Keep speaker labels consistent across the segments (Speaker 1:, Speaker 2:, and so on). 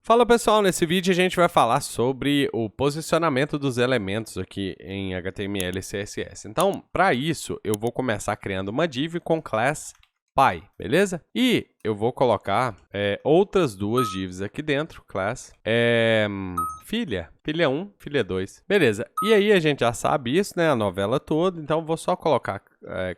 Speaker 1: Fala pessoal, nesse vídeo a gente vai falar sobre o posicionamento dos elementos aqui em HTML e CSS. Então, para isso, eu vou começar criando uma div com class Py, beleza? E eu vou colocar outras duas divs aqui dentro, class filha 1, filha 2, beleza? E aí a gente já sabe isso, né? A novela toda, então eu vou só colocar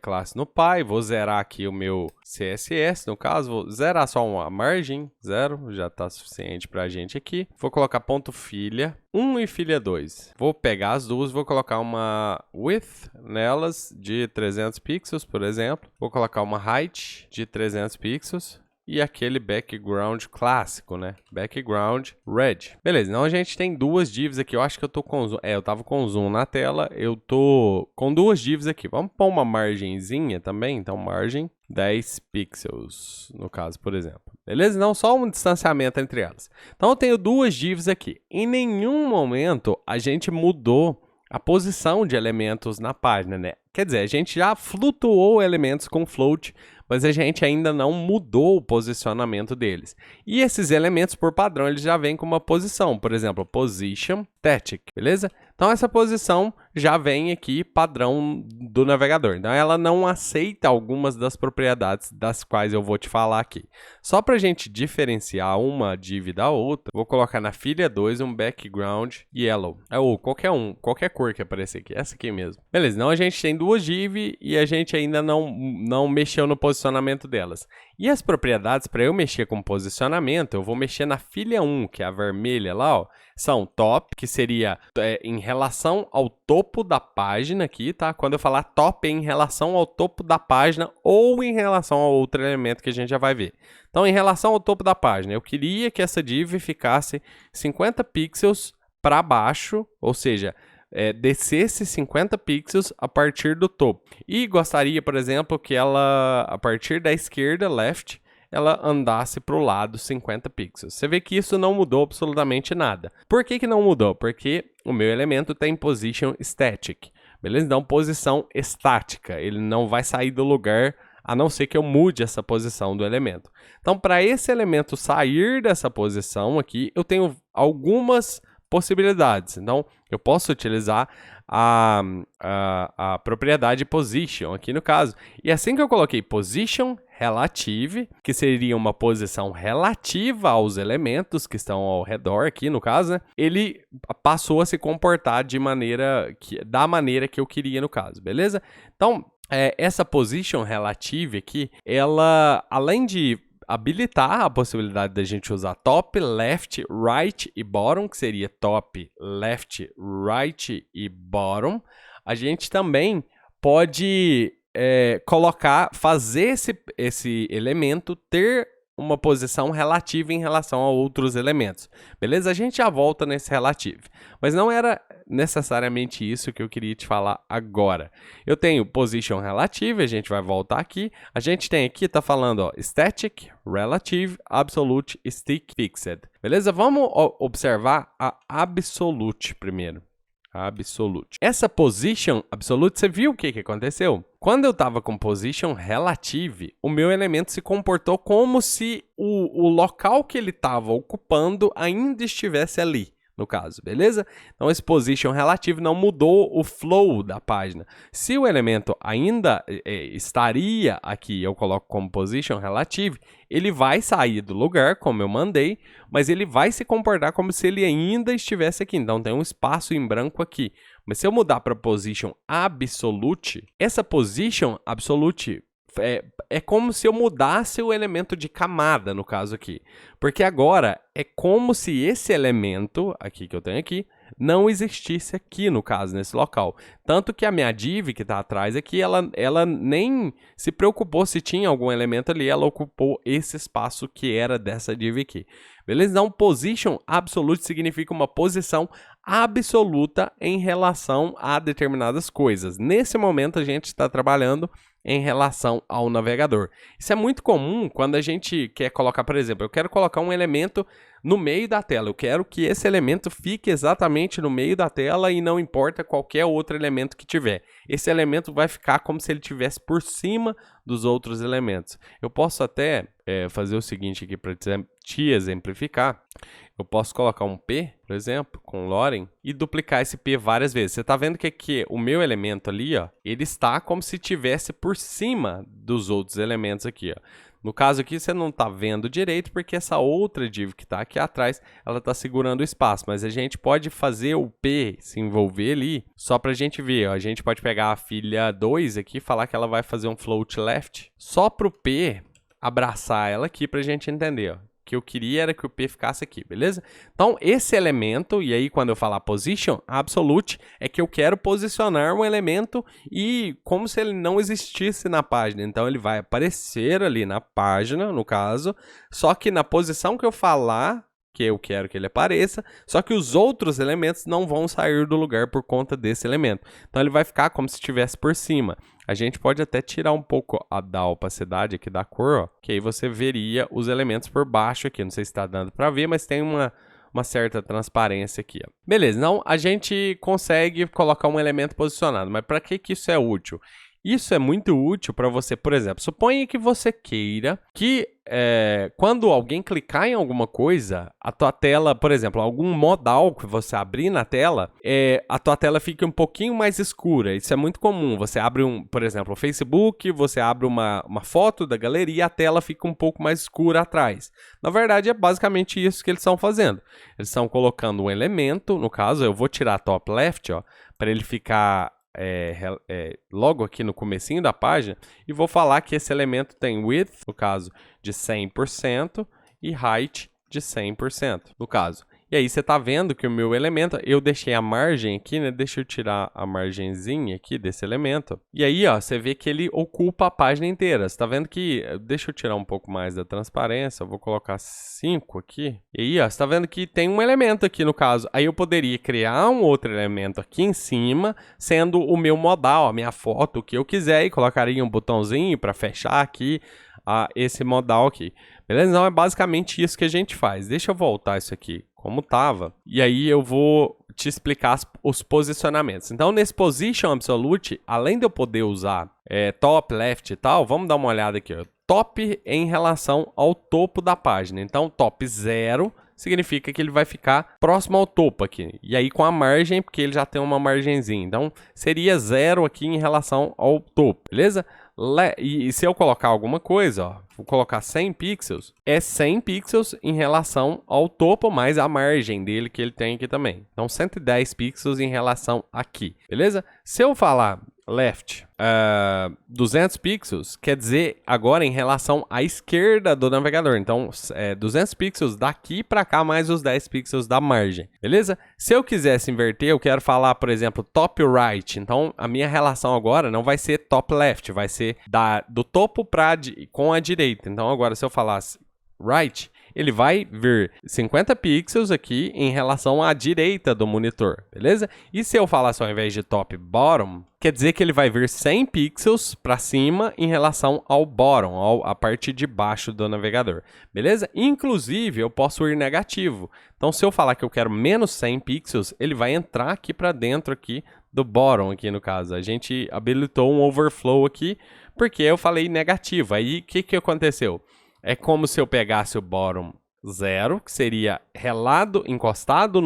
Speaker 1: classe no Py, vou zerar aqui o meu CSS, no caso, vou zerar só uma margem, 0, já está suficiente para a gente aqui. Vou colocar ponto filha 1 e filha 2. Vou pegar as duas, vou colocar uma width nelas de 300 pixels, por exemplo. Vou colocar uma height de 300 pixels. E aquele background clássico, né? Background red. Beleza, então a gente tem duas divs aqui. Eu acho que eu tô com zoom. Eu tava com zoom na tela. Eu tô com duas divs aqui. Vamos pôr uma margenzinha também. Então, margem 10 pixels, no caso, por exemplo. Beleza? Não, só um distanciamento entre elas. Então, eu tenho duas divs aqui. Em nenhum momento a gente mudou a posição de elementos na página, né? Quer dizer, a gente já flutuou elementos com float, mas a gente ainda não mudou o posicionamento deles. E esses elementos, por padrão, eles já vêm com uma posição. Por exemplo, position static, beleza? Então, essa posição já vem aqui padrão do navegador. Então, ela não aceita algumas das propriedades das quais eu vou te falar aqui. Só para a gente diferenciar uma div da outra, vou colocar na filha 2 um background yellow. Ou qualquer cor que aparecer aqui. Essa aqui mesmo. Beleza, então a gente tem duas div e a gente ainda não mexeu no posicionamento delas. E as propriedades, para eu mexer com posicionamento, eu vou mexer na filha 1, que é a vermelha lá, ó. São top, que seria em relação ao topo da página aqui, tá? Quando eu falar top, é em relação ao topo da página ou em relação ao outro elemento que a gente já vai ver. Então, em relação ao topo da página, eu queria que essa div ficasse 50 pixels para baixo, ou seja, descesse 50 pixels a partir do topo. E gostaria, por exemplo, que ela, a partir da esquerda, left, ela andasse para o lado 50 pixels. Você vê que isso não mudou absolutamente nada. Por que não mudou? Porque o meu elemento tem position static, beleza? Então, posição estática. Ele não vai sair do lugar a não ser que eu mude essa posição do elemento. Então, para esse elemento sair dessa posição aqui, eu tenho algumas possibilidades. Então, eu posso utilizar a propriedade position aqui no caso. E assim que eu coloquei position relative, que seria uma posição relativa aos elementos que estão ao redor aqui no caso, né? Ele passou a se comportar da maneira que eu queria no caso, beleza? Então, essa position relative aqui, ela, além de habilitar a possibilidade da gente usar top, left, right e bottom, que seria top, left, right e bottom, a gente também pode fazer esse elemento ter uma posição relativa em relação a outros elementos. Beleza? A gente já volta nesse relative. Mas não era necessariamente isso que eu queria te falar agora. Eu tenho position relative, a gente vai voltar aqui. A gente tem aqui, tá falando, ó, static, relative, absolute, stick, fixed. Beleza? Vamos observar a absolute primeiro. Absolute. Essa position absolute, você viu o que aconteceu? Quando eu estava com position relative, o meu elemento se comportou como se o local que ele estava ocupando ainda estivesse ali, no caso, beleza? Então, esse position relative não mudou o flow da página. Se o elemento ainda estaria aqui, eu coloco como position relative, ele vai sair do lugar, como eu mandei, mas ele vai se comportar como se ele ainda estivesse aqui. Então, tem um espaço em branco aqui. Mas se eu mudar para position absolute, essa position absolute é como se eu mudasse o elemento de camada, no caso aqui. Porque agora é como se esse elemento aqui que eu tenho aqui não existisse aqui, no caso, nesse local. Tanto que a minha div que está atrás aqui, ela nem se preocupou se tinha algum elemento ali, ela ocupou esse espaço que era dessa div aqui. Beleza? Então, position absolute significa uma posição absoluta em relação a determinadas coisas. Nesse momento, a gente está trabalhando em relação ao navegador. Isso é muito comum quando a gente quer colocar, por exemplo, eu quero colocar um elemento no meio da tela. Eu quero que esse elemento fique exatamente no meio da tela e não importa qualquer outro elemento que tiver. Esse elemento vai ficar como se ele estivesse por cima dos outros elementos. Eu posso até fazer o seguinte aqui para te exemplificar. Eu posso colocar um P, por exemplo, com Loren, e duplicar esse P várias vezes. Você está vendo que aqui o meu elemento ali, ó, ele está como se estivesse por cima dos outros elementos aqui, ó. No caso aqui, você não está vendo direito, porque essa outra div que está aqui atrás, ela está segurando o espaço. Mas a gente pode fazer o P se envolver ali, só para a gente ver. Ó. A gente pode pegar a filha 2 aqui e falar que ela vai fazer um float left, só para o P abraçar ela aqui para a gente entender, ó. O que eu queria era que o P ficasse aqui, beleza? Então, esse elemento, e aí quando eu falar position, absolute, é que eu quero posicionar um elemento e como se ele não existisse na página. Então, ele vai aparecer ali na página, no caso, só que na posição que eu falar que eu quero que ele apareça, só que os outros elementos não vão sair do lugar por conta desse elemento. Então, ele vai ficar como se estivesse por cima. A gente pode até tirar um pouco da opacidade aqui da cor, ó, que aí você veria os elementos por baixo aqui. Não sei se está dando para ver, mas tem uma certa transparência aqui, ó. Beleza, então a gente consegue colocar um elemento posicionado, mas para que isso é útil? Isso é muito útil para você, por exemplo, suponha que você queira que quando alguém clicar em alguma coisa, a tua tela, por exemplo, algum modal que você abrir na tela, a tua tela fique um pouquinho mais escura. Isso é muito comum. Você abre, por exemplo, o Facebook, você abre uma foto da galeria e a tela fica um pouco mais escura atrás. Na verdade, é basicamente isso que eles estão fazendo. Eles estão colocando um elemento, no caso, eu vou tirar top left, ó, para ele ficar logo aqui no comecinho da página, e vou falar que esse elemento tem width, no caso, de 100% e height de 100%, no caso. E aí você está vendo que o meu elemento, eu deixei a margem aqui, né? Deixa eu tirar a margenzinha aqui desse elemento. E aí, ó, você vê que ele ocupa a página inteira. Você está vendo que, deixa eu tirar um pouco mais da transparência, eu vou colocar 5 aqui. E aí, ó, você está vendo que tem um elemento aqui no caso. Aí eu poderia criar um outro elemento aqui em cima, sendo o meu modal, a minha foto, o que eu quiser, e colocaria um botãozinho para fechar aqui esse modal aqui. Beleza? Então é basicamente isso que a gente faz. Deixa eu voltar isso aqui como estava. E aí eu vou te explicar os posicionamentos. Então, nesse Position Absolute, além de eu poder usar top, left e tal, vamos dar uma olhada aqui. Ó. Top em relação ao topo da página. Então, top 0 significa que ele vai ficar próximo ao topo aqui. E aí com a margem, porque ele já tem uma margenzinha. Então, seria 0 aqui em relação ao topo, beleza? E se eu colocar alguma coisa, ó, vou colocar 100 pixels, é 100 pixels em relação ao topo, mais a margem dele que ele tem aqui também. Então, 110 pixels em relação aqui, beleza? Se eu falar left 200 pixels, quer dizer agora em relação à esquerda do navegador. Então, 200 pixels daqui para cá, mais os 10 pixels da margem, beleza? Se eu quisesse inverter, eu quero falar, por exemplo, top right. Então, a minha relação agora não vai ser top left, vai ser do topo com a direita. Então, agora, se eu falasse right, ele vai vir 50 pixels aqui em relação à direita do monitor, beleza? E se eu falasse ao invés de top bottom, quer dizer que ele vai vir 100 pixels para cima em relação ao bottom, a parte de baixo do navegador, beleza? Inclusive, eu posso ir negativo. Então, se eu falar que eu quero menos 100 pixels, ele vai entrar aqui para dentro aqui do bottom, aqui no caso. A gente habilitou um overflow aqui, porque eu falei negativo. Aí, o que aconteceu? É como se eu pegasse o bottom 0, que seria relado, encostado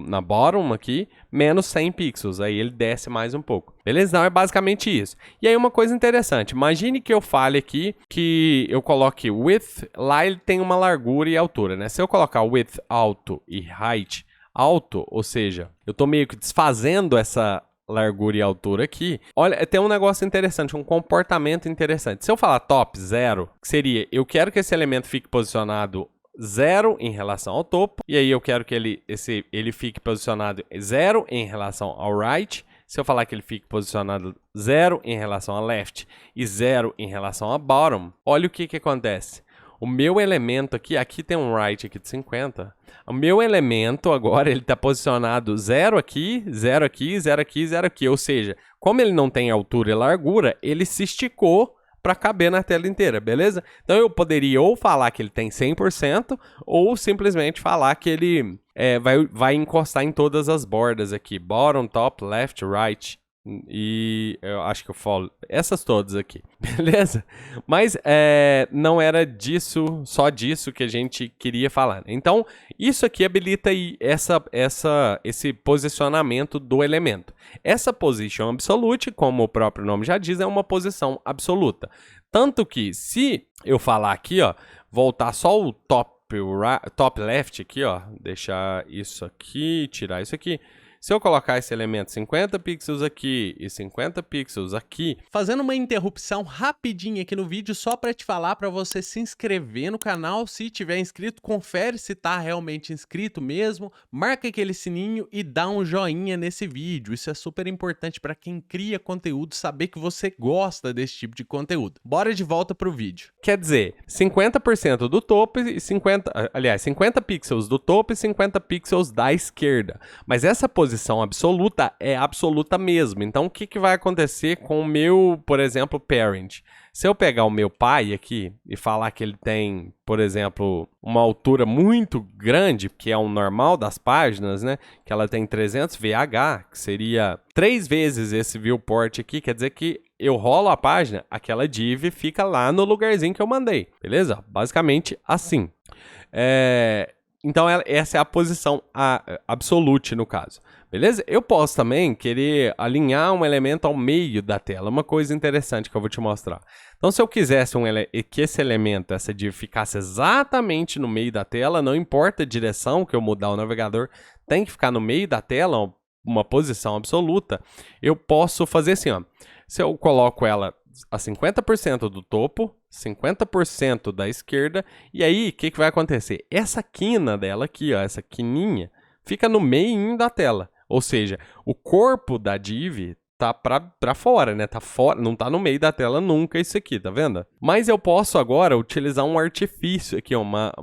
Speaker 1: na bottom aqui, menos 100 pixels. Aí ele desce mais um pouco. Beleza? Então é basicamente isso. E aí uma coisa interessante. Imagine que eu fale aqui que eu coloque width. Lá ele tem uma largura e altura, né? Se eu colocar width alto e height alto, ou seja, eu estou meio que desfazendo essa largura e altura aqui. Olha, tem um negócio interessante, um comportamento interessante. Se eu falar top 0, que seria, eu quero que esse elemento fique posicionado 0 em relação ao topo, e aí eu quero que ele fique posicionado 0 em relação ao right. Se eu falar que ele fique posicionado 0 em relação a left e 0 em relação a bottom, olha o que acontece. O meu elemento aqui tem um right aqui de 50. O meu elemento agora, ele está posicionado 0 aqui, 0 aqui, 0 aqui, 0 aqui. Ou seja, como ele não tem altura e largura, ele se esticou para caber na tela inteira, beleza? Então eu poderia ou falar que ele tem 100% ou simplesmente falar que ele vai encostar em todas as bordas aqui. Bottom, top, left, right E eu acho que eu falo essas todas aqui, beleza? Mas não era disso, só disso que a gente queria falar. Então, isso aqui habilita aí esse posicionamento do elemento. Essa position absolute, como o próprio nome já diz, é uma posição absoluta. Tanto que, se eu falar aqui, ó, voltar só o top left aqui, ó, deixar isso aqui, tirar isso aqui. Se eu colocar esse elemento 50 pixels aqui e 50 pixels aqui...
Speaker 2: Fazendo uma interrupção rapidinha aqui no vídeo, só para te falar para você se inscrever no canal. Se tiver inscrito, confere se tá realmente inscrito mesmo, marca aquele sininho e dá um joinha nesse vídeo. Isso é super importante para quem cria conteúdo, saber que você gosta desse tipo de conteúdo. Bora de volta pro vídeo.
Speaker 1: Quer dizer, 50% do topo e 50 pixels do topo e 50 pixels da esquerda. Mas essa posição absoluta é absoluta mesmo. Então, o que vai acontecer com o meu, por exemplo, parent? Se eu pegar o meu pai aqui e falar que ele tem, por exemplo, uma altura muito grande, que é o normal das páginas, né? Que ela tem 300 VH, que seria 3 vezes esse viewport aqui, quer dizer que eu rolo a página, aquela div fica lá no lugarzinho que eu mandei, beleza? Basicamente assim. Então, essa é a posição absolute no caso. Beleza? Eu posso também querer alinhar um elemento ao meio da tela. Uma coisa interessante que eu vou te mostrar. Então, se eu quisesse que esse elemento, essa div, ficasse exatamente no meio da tela, não importa a direção que eu mudar o navegador, tem que ficar no meio da tela, uma posição absoluta, eu posso fazer assim, ó. Se eu coloco ela a 50% do topo, 50% da esquerda, e aí, o que vai acontecer? Essa quina dela aqui, ó, essa quininha, fica no meio da tela. Ou seja, o corpo da div tá pra fora, né? Tá fora, não tá no meio da tela nunca isso aqui, tá vendo? Mas eu posso agora utilizar um artifício aqui, uma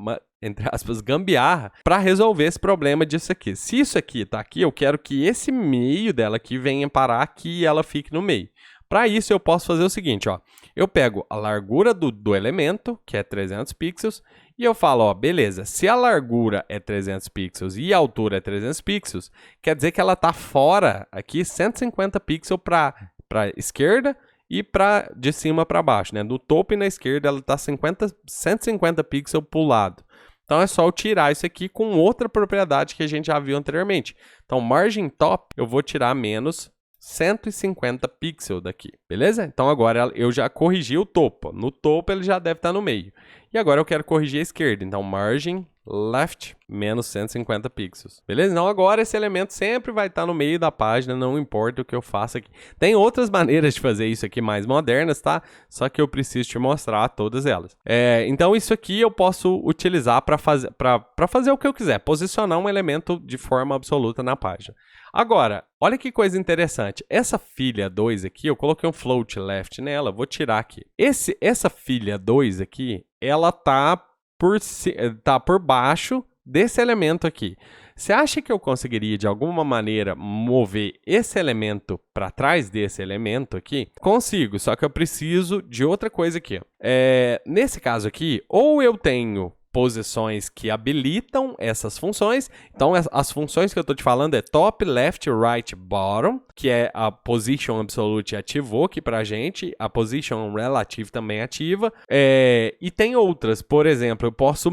Speaker 1: entre aspas, gambiarra, para resolver esse problema disso aqui. Se isso aqui tá aqui, eu quero que esse meio dela aqui venha parar aqui e ela fique no meio. Para isso, eu posso fazer o seguinte, ó. Eu pego a largura do elemento, que é 300 pixels, e eu falo, ó, beleza, se a largura é 300 pixels e a altura é 300 pixels, quer dizer que ela tá fora aqui 150 pixels para esquerda e de cima para baixo, né? Do topo e na esquerda ela tá 150 pixels para o lado. Então, é só eu tirar isso aqui com outra propriedade que a gente já viu anteriormente. Então, margin top, eu vou tirar menos 150 pixels daqui, beleza? Então, agora eu já corrigi o topo. No topo, ele já deve estar no meio. E agora eu quero corrigir a esquerda. Então, margin left menos 150 pixels, beleza? Então, agora esse elemento sempre vai estar no meio da página, não importa o que eu faça aqui. Tem outras maneiras de fazer isso aqui mais modernas, tá? Só que eu preciso te mostrar todas elas. Então, isso aqui eu posso utilizar para fazer o que eu quiser, posicionar um elemento de forma absoluta na página. Agora, olha que coisa interessante. Essa filha 2 aqui, eu coloquei um float left nela, vou tirar aqui. Essa filha 2 aqui, ela tá por baixo desse elemento aqui. Você acha que eu conseguiria, de alguma maneira, mover esse elemento para trás desse elemento aqui? Consigo, só que eu preciso de outra coisa aqui. Nesse caso aqui, ou eu tenho posições que habilitam essas funções. Então, as funções que eu estou te falando é top, left, right, bottom, que é a position absolute ativou aqui pra gente, a position relative também ativa, e tem outras, por exemplo, eu posso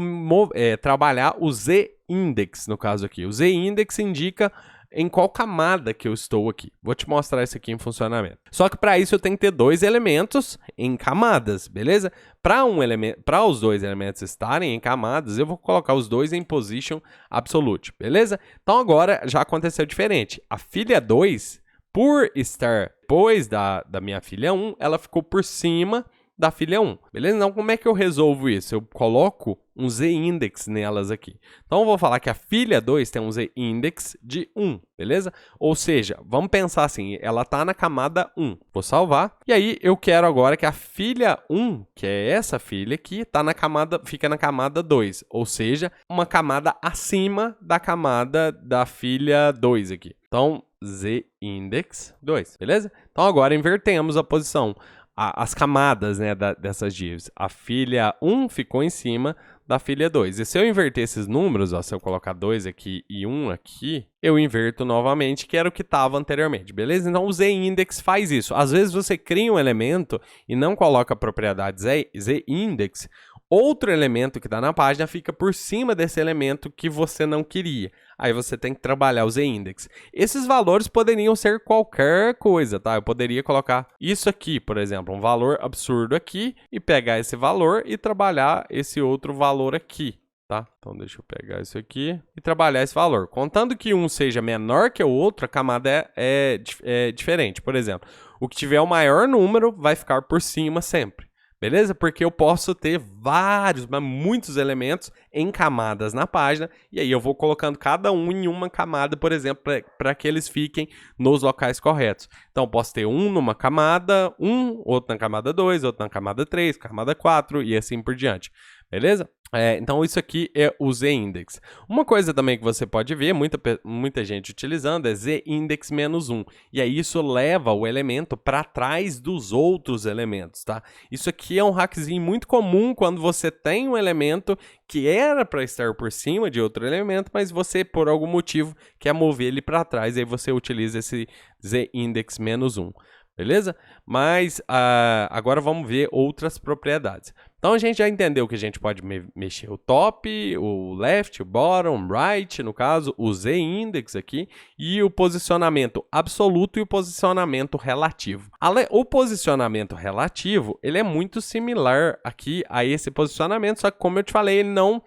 Speaker 1: trabalhar o z-index, no caso aqui. O z-index indica em qual camada que eu estou aqui. Vou te mostrar isso aqui em funcionamento. Só que para isso eu tenho que ter dois elementos em camadas, beleza? Para os dois elementos estarem em camadas, eu vou colocar os dois em position absolute, beleza? Então agora já aconteceu diferente. A filha 2, por estar depois da minha filha 1, ela ficou por cima da filha 1, beleza? Então, como é que eu resolvo isso? Eu coloco um z-index nelas aqui. Então, eu vou falar que a filha 2 tem um z-index de 1, beleza? Ou seja, vamos pensar assim, ela está na camada 1. Vou salvar. E aí, eu quero agora que a filha 1, que é essa filha aqui, fica na camada 2. Ou seja, uma camada acima da camada da filha 2 aqui. Então, z-index 2, beleza? Então, agora invertemos a posição. As camadas, né, dessas divs. A filha 1 ficou em cima da filha 2. E se eu inverter esses números, ó, se eu colocar 2 aqui e 1 aqui, eu inverto novamente, que era o que estava anteriormente, beleza? Então o Z-index faz isso. Às vezes você cria um elemento e não coloca a propriedade Z-index, outro elemento que está na página fica por cima desse elemento que você não queria. Aí você tem que trabalhar o Z-index. Esses valores poderiam ser qualquer coisa, tá? Eu poderia colocar isso aqui, por exemplo, um valor absurdo aqui, e pegar esse valor e trabalhar esse outro valor aqui, tá? Então deixa eu pegar isso aqui e trabalhar esse valor. Contando que um seja menor que o outro, a camada é diferente. Por exemplo, o que tiver o maior número vai ficar por cima sempre. Beleza? Porque eu posso ter vários, mas muitos elementos em camadas na página, e aí eu vou colocando cada um em uma camada, por exemplo, para que eles fiquem nos locais corretos. Então, eu posso ter um numa camada 1, outro na camada 2, outro na camada 3, camada 4 e assim por diante. Beleza? Então, isso aqui é o Z-index. Uma coisa também que você pode ver, muita gente utilizando, é Z-index menos 1. E aí isso leva o elemento para trás dos outros elementos, tá? Isso aqui é um hackzinho muito comum quando você tem um elemento que era para estar por cima de outro elemento, mas você, por algum motivo, quer mover ele para trás, e aí você utiliza esse Z-index menos 1. Beleza? Mas agora vamos ver outras propriedades. Então a gente já entendeu que a gente pode mexer o top, o left, o bottom, right, no caso, o Z-index aqui, e o posicionamento absoluto e o posicionamento relativo. O posicionamento relativo, ele é muito similar aqui a esse posicionamento, só que como eu te falei, ele não,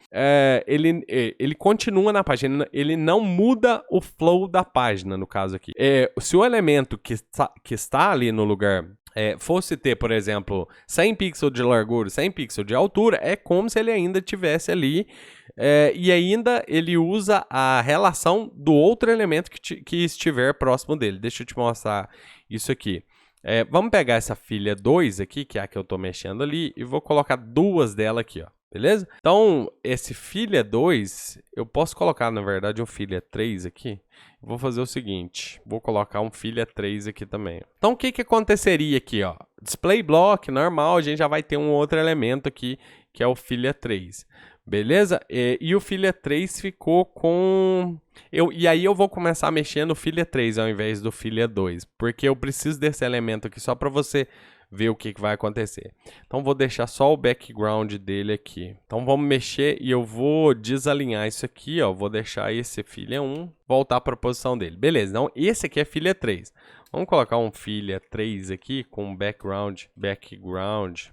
Speaker 1: ele continua na página, ele não muda o flow da página, no caso aqui. Se o elemento que está ali no lugar fosse ter, por exemplo, 100 pixels de largura, 100 pixels de altura, é como se ele ainda tivesse ali e ainda ele usa a relação do outro elemento que estiver próximo dele. Deixa eu te mostrar isso aqui. Vamos pegar essa filha 2 aqui, que é a que eu estou mexendo ali, e vou colocar duas dela aqui, ó. Beleza? Então, esse filha 2, eu posso colocar, na verdade, um filha 3 aqui. Vou fazer o seguinte, vou colocar um filha 3 aqui também. Então, o que aconteceria aqui, ó? Display block, normal, a gente já vai ter um outro elemento aqui, que é o filha 3. Beleza? E o filha 3 ficou com... E aí eu vou começar a mexer no filha 3 ao invés do filha 2, porque eu preciso desse elemento aqui só para você ver o que vai acontecer. Então, vou deixar só o background dele aqui. Então, vamos mexer e eu vou desalinhar isso aqui, ó. Vou deixar esse filha 1 voltar para a posição dele. Beleza, então esse aqui é filha 3. Vamos colocar um filha 3 aqui com background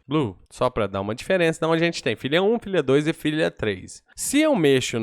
Speaker 1: blue, só para dar uma diferença. Então, a gente tem filha 1, filha 2 e filha 3. Se eu mexo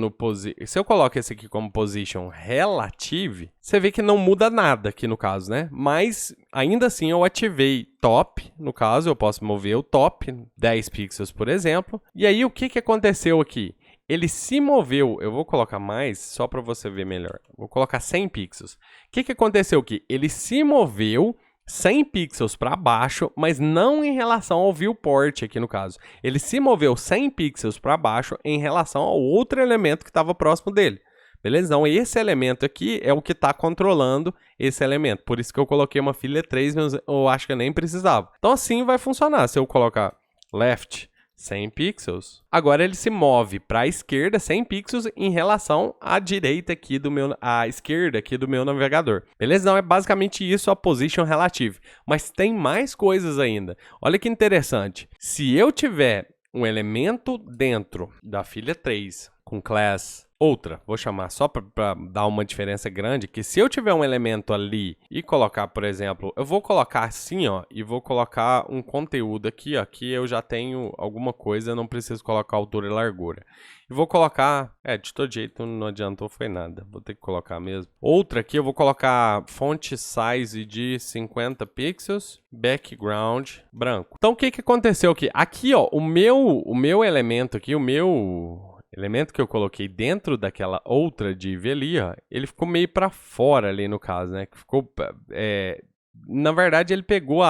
Speaker 1: se eu coloco esse aqui como position relative, você vê que não muda nada aqui no caso, né? Mas, ainda assim, eu ativei top, no caso, eu posso mover o top 10 pixels, por exemplo. E aí, o que aconteceu aqui? Ele se moveu, eu vou colocar mais só para você ver melhor. Vou colocar 100 pixels. O que aconteceu aqui? Ele se moveu 100 pixels para baixo, mas não em relação ao viewport aqui no caso. Ele se moveu 100 pixels para baixo em relação ao outro elemento que estava próximo dele. Beleza? Então, esse elemento aqui é o que está controlando esse elemento. Por isso que eu coloquei uma filha 3, mas eu acho que eu nem precisava. Então, assim vai funcionar. Se eu colocar left 100 pixels, agora ele se move para a esquerda 100 pixels em relação à direita aqui à esquerda aqui do meu navegador. Beleza? Então é basicamente isso a position relative. Mas tem mais coisas ainda. Olha que interessante. Se eu tiver um elemento dentro da filha 3 com class outra, vou chamar só para dar uma diferença grande, que se eu tiver um elemento ali e colocar, por exemplo, eu vou colocar assim, ó, e vou colocar um conteúdo aqui, ó, que eu já tenho alguma coisa, não preciso colocar altura e largura. E vou colocar, de todo jeito não adiantou, foi nada, vou ter que colocar mesmo. Outra aqui, eu vou colocar font size de 50 pixels, background branco. Então, o que aconteceu aqui? Aqui, ó, o meu elemento aqui, o meu elemento que eu coloquei dentro daquela outra div ali, ó, ele ficou meio para fora ali no caso, né? Ficou, na verdade, ele pegou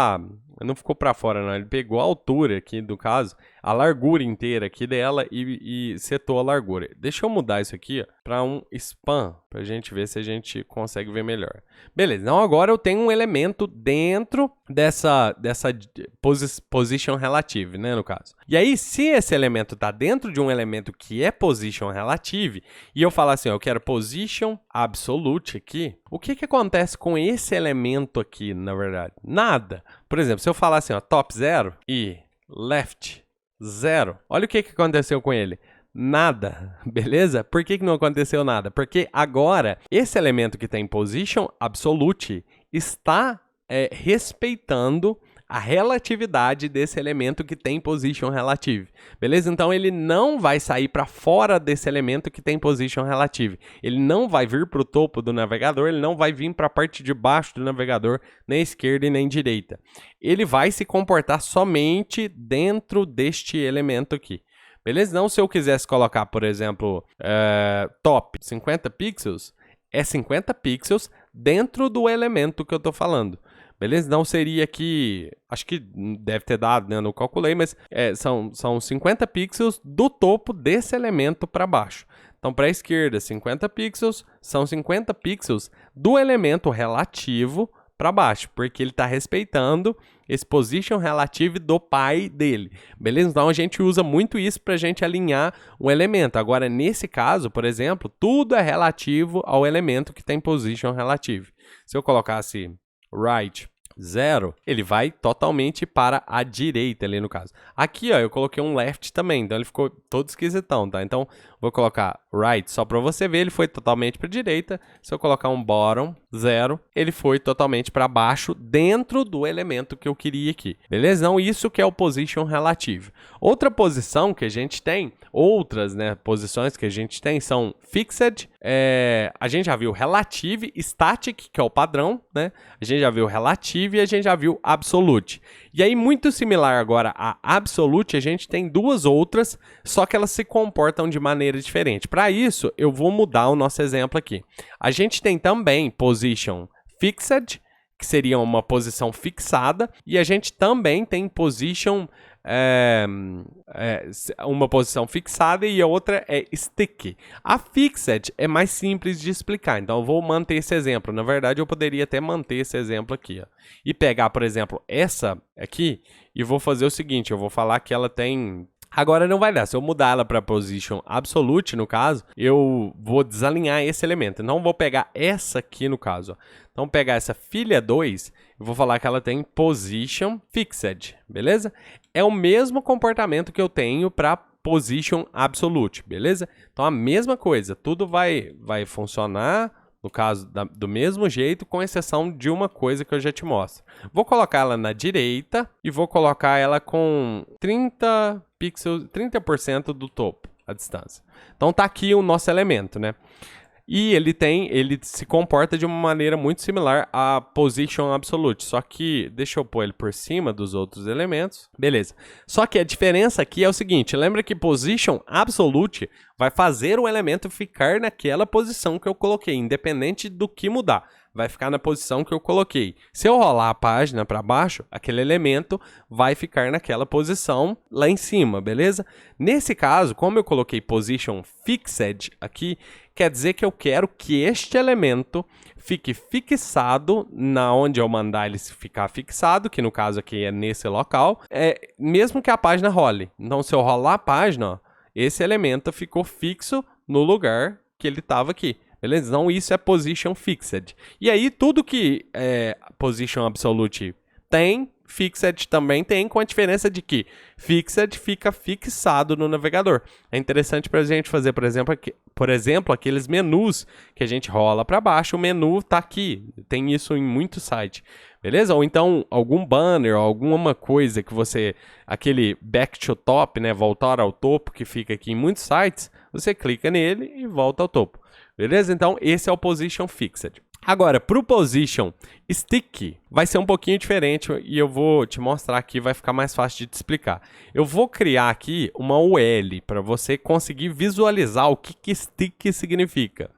Speaker 1: não ficou para fora não, ele pegou a altura aqui do caso, a largura inteira aqui dela e setou a largura. Deixa eu mudar isso aqui para um span, para a gente ver se a gente consegue ver melhor. Beleza, então agora eu tenho um elemento dentro dessa position relative, né, no caso. E aí, se esse elemento está dentro de um elemento que é position relative, e eu falar assim, ó, eu quero position absolute aqui, o que acontece com esse elemento aqui, na verdade? Nada. Por exemplo, se eu falar assim, ó, top 0 e left 0, olha o que aconteceu com ele. Nada, beleza? Por que não aconteceu nada? Porque agora, esse elemento que tem position absolute está respeitando a relatividade desse elemento que tem position relative, beleza? Então, ele não vai sair para fora desse elemento que tem position relative. Ele não vai vir para o topo do navegador, ele não vai vir para a parte de baixo do navegador, nem esquerda e nem direita. Ele vai se comportar somente dentro deste elemento aqui. Beleza? Então, se eu quisesse colocar, por exemplo, top 50 pixels, é 50 pixels dentro do elemento que eu estou falando. Beleza? Então, seria aqui, acho que deve ter dado, né? Não calculei, mas são 50 pixels do topo desse elemento para baixo. Então, para a esquerda, 50 pixels, são 50 pixels do elemento relativo para baixo, porque ele está respeitando esse position relative do pai dele, beleza? Então a gente usa muito isso para a gente alinhar o elemento. Agora, nesse caso, por exemplo, tudo é relativo ao elemento que tem position relative. Se eu colocasse right 0, ele vai totalmente para a direita ali no caso. Aqui, ó, eu coloquei um left também, então ele ficou todo esquisitão, tá? Então, vou colocar right só para você ver, ele foi totalmente para a direita. Se eu colocar um bottom 0, ele foi totalmente para baixo dentro do elemento que eu queria aqui, beleza? Então, isso que é o position relative. Outra posição que a gente tem, outras, né, posições que a gente tem são fixed, a gente já viu relative, static, que é o padrão, né? A gente já viu relative e a gente já viu absolute. E aí, muito similar agora a absolute, a gente tem duas outras, só que elas se comportam de maneira diferente. Para isso, eu vou mudar o nosso exemplo aqui. A gente tem também position fixed, que seria uma posição fixada, e a gente também tem position uma posição fixada e a outra é stick. A fixed é mais simples de explicar, então eu vou manter esse exemplo. Na verdade, eu poderia até manter esse exemplo aqui, ó, e pegar, por exemplo, essa aqui e vou fazer o seguinte, eu vou falar que ela tem... Agora não vai dar, se eu mudar ela para position absolute, no caso, eu vou desalinhar esse elemento. Então, vou pegar essa aqui, no caso. Então, pegar essa filha 2, eu vou falar que ela tem position fixed, beleza? É o mesmo comportamento que eu tenho para position absolute, beleza? Então, a mesma coisa, tudo vai funcionar, no caso, do mesmo jeito, com exceção de uma coisa que eu já te mostro. Vou colocar ela na direita e vou colocar ela com 30 pixels, 30% do topo, a distância. Então tá aqui o nosso elemento, né? E ele se comporta de uma maneira muito similar à position absolute, só que deixa eu pôr ele por cima dos outros elementos. Beleza. Só que a diferença aqui é o seguinte, lembra que position absolute vai fazer o elemento ficar naquela posição que eu coloquei, independente do que mudar. Vai ficar na posição que eu coloquei. Se eu rolar a página para baixo, aquele elemento vai ficar naquela posição lá em cima, beleza? Nesse caso, como eu coloquei position fixed aqui, quer dizer que eu quero que este elemento fique fixado na onde eu mandar ele ficar fixado, que no caso aqui é nesse local, mesmo que a página role. Então, se eu rolar a página, ó, esse elemento ficou fixo no lugar que ele estava aqui. Beleza? Então, isso é position fixed. E aí, tudo que position absolute tem, fixed também tem, com a diferença de que fixed fica fixado no navegador. É interessante para a gente fazer, por exemplo, aqueles menus que a gente rola para baixo, o menu está aqui. Tem isso em muito site. Beleza? Ou então, algum banner, alguma coisa que você... Aquele back to top, né? Voltar ao topo, que fica aqui em muitos sites, você clica nele e volta ao topo. Beleza? Então, esse é o position fixed. Agora, para o position stick, vai ser um pouquinho diferente e eu vou te mostrar aqui, vai ficar mais fácil de te explicar. Eu vou criar aqui uma UL para você conseguir visualizar o que stick significa.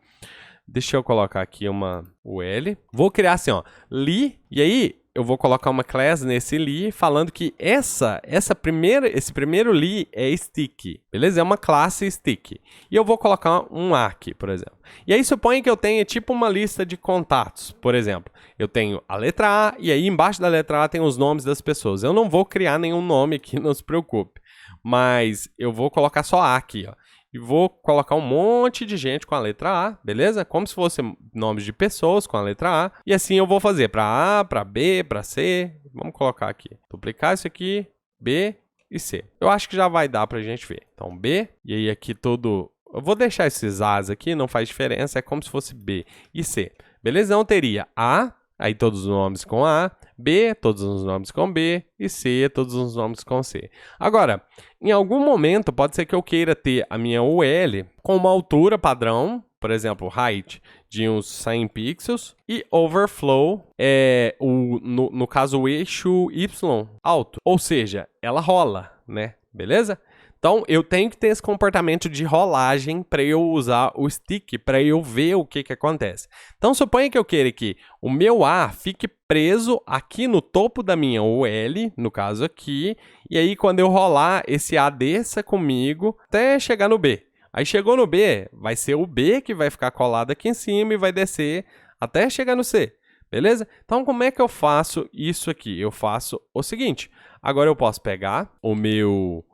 Speaker 1: Deixa eu colocar aqui uma UL. Vou criar assim, ó, li, e aí eu vou colocar uma class nesse li falando que esse primeiro li é stick, beleza? É uma classe stick. E eu vou colocar um A aqui, por exemplo. E aí suponha que eu tenha tipo uma lista de contatos, por exemplo. Eu tenho a letra A e aí embaixo da letra A tem os nomes das pessoas. Eu não vou criar nenhum nome aqui, não se preocupe. Mas eu vou colocar só A aqui, ó. E vou colocar um monte de gente com a letra A, beleza? Como se fossem nomes de pessoas com a letra A. E assim eu vou fazer para A, para B, para C. Vamos colocar aqui. Duplicar isso aqui, B e C. Eu acho que já vai dar pra gente ver. Então, B, e aí aqui todo... Eu vou deixar esses A's aqui, não faz diferença, é como se fosse B e C. Beleza? Então, eu teria A, aí todos os nomes com A, B, todos os nomes com B, e C, todos os nomes com C. Agora, em algum momento, pode ser que eu queira ter a minha UL com uma altura padrão, por exemplo, height de uns 100 pixels, e overflow, no caso, o eixo Y alto. Ou seja, ela rola, né? Beleza? Então, eu tenho que ter esse comportamento de rolagem para eu usar o stick, para eu ver o que acontece. Então, suponha que eu queira que o meu A fique preso aqui no topo da minha UL, no caso aqui, e aí quando eu rolar, esse A desça comigo até chegar no B. Aí chegou no B, vai ser o B que vai ficar colado aqui em cima e vai descer até chegar no C. Beleza? Então, como é que eu faço isso aqui? Eu faço o seguinte. Agora eu posso pegar o meu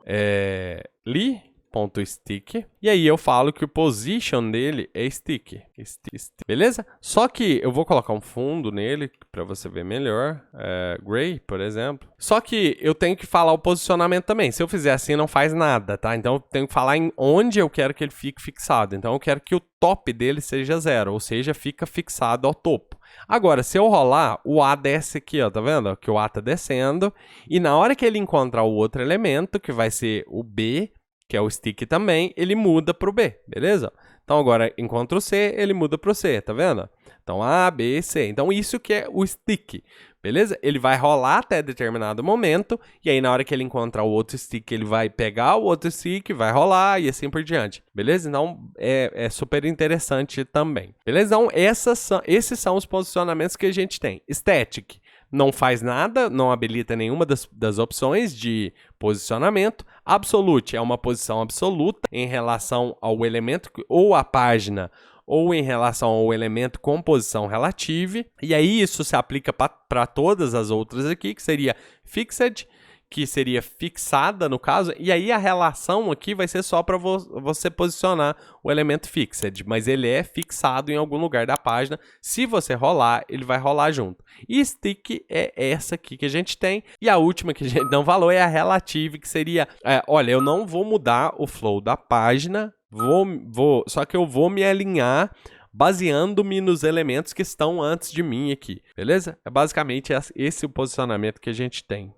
Speaker 1: li.stick e aí eu falo que o position dele é stick. Beleza? Só que eu vou colocar um fundo nele para você ver melhor. Gray, por exemplo. Só que eu tenho que falar o posicionamento também. Se eu fizer assim, não faz nada, tá? Então eu tenho que falar em onde eu quero que ele fique fixado. Então eu quero que o top dele seja 0, ou seja, fica fixado ao topo. Agora, se eu rolar, o A desce aqui, ó, tá vendo? Que o A tá descendo, e na hora que ele encontrar o outro elemento, que vai ser o B, que é o stick também, ele muda pro B, beleza? Então agora, encontra o C, ele muda pro C, tá vendo? Então A, B, C. Então isso que é o stick, beleza? Ele vai rolar até determinado momento, e aí na hora que ele encontrar o outro stick, ele vai pegar o outro stick, vai rolar e assim por diante, beleza? Então é super interessante também, beleza? Então esses são os posicionamentos que a gente tem. Static não faz nada, não habilita nenhuma das opções de posicionamento. Absolute é uma posição absoluta em relação ao elemento ou à página, ou em relação ao elemento com posição relativa. E aí isso se aplica para todas as outras aqui, que seria fixed, que seria fixada no caso, e aí a relação aqui vai ser só para você posicionar o elemento fixed, mas ele é fixado em algum lugar da página. Se você rolar, ele vai rolar junto. E stick é essa aqui que a gente tem, e a última que a gente não falou é a relative, que seria, olha, eu não vou mudar o flow da página, só que eu vou me alinhar baseando-me nos elementos que estão antes de mim aqui, beleza? É basicamente esse o posicionamento que a gente tem.